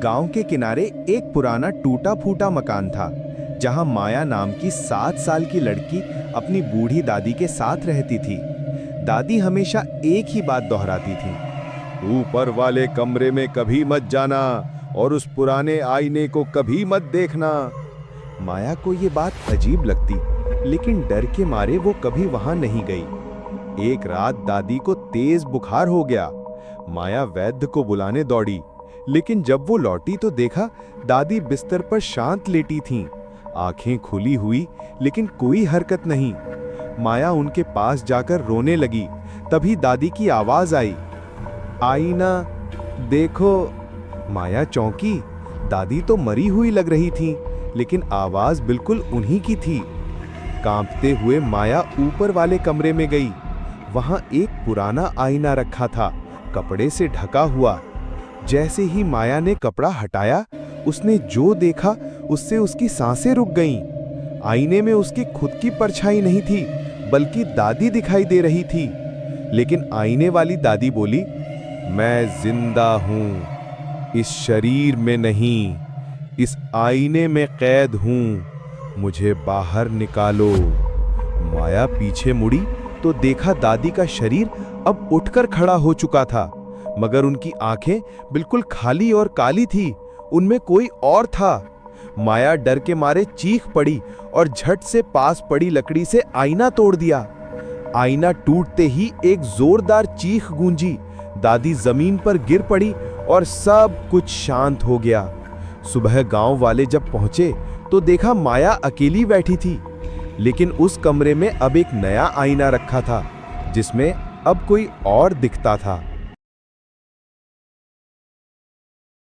गांव के किनारे एक पुराना टूटा फूटा मकान था, जहां माया नाम की 7 साल की लड़की अपनी बूढ़ी दादी के साथ रहती थी। दादी हमेशा एक ही बात दोहराती थी, ऊपर वाले कमरे में कभी मत जाना और उस पुराने आईने को कभी मत देखना। माया को ये बात अजीब लगती, लेकिन डर के मारे वो कभी वहां नहीं गई। एक रात दादी को तेज बुखार हो गया। माया वैद्य को बुलाने दौड़ी, लेकिन जब वो लौटी तो देखा दादी बिस्तर पर शांत लेटी थीं, आंखें खुली हुई लेकिन कोई हरकत नहीं। माया उनके पास जाकर रोने लगी। तभी दादी की आवाज आई, आईना देखो। माया चौंकी। दादी तो मरी हुई लग रही थी, लेकिन आवाज बिल्कुल उन्हीं की थी। कांपते हुए माया ऊपर वाले कमरे में गई। वहां एक पुराना आईना रखा था, कपड़े से ढका हुआ। जैसे ही माया ने कपड़ा हटाया, उसने जो देखा उससे उसकी सांसें रुक गईं। आईने में उसकी खुद की परछाई नहीं थी, बल्कि दादी दिखाई दे रही थी। लेकिन आईने वाली दादी बोली, मैं जिंदा हूं, इस शरीर में नहीं, इस आईने में कैद हूं, मुझे बाहर निकालो। माया पीछे मुड़ी तो देखा दादी का शरीर अब उठकर खड़ा हो चुका था, मगर उनकी आंखें बिल्कुल खाली और काली थी, उनमें कोई और था। माया डर के मारे चीख पड़ी और झट से पास पड़ी लकड़ी से आईना तोड़ दिया। आईना टूटते ही एक जोरदार चीख गूंजी। दादी जमीन पर गिर पड़ी और सब कुछ शांत हो गया। सुबह गांव वाले जब पहुंचे तो देखा माया अकेली बैठी थी, लेकिन उस कमरे में अब एक नया आईना रखा था, जिसमें अब कोई और दिखता था।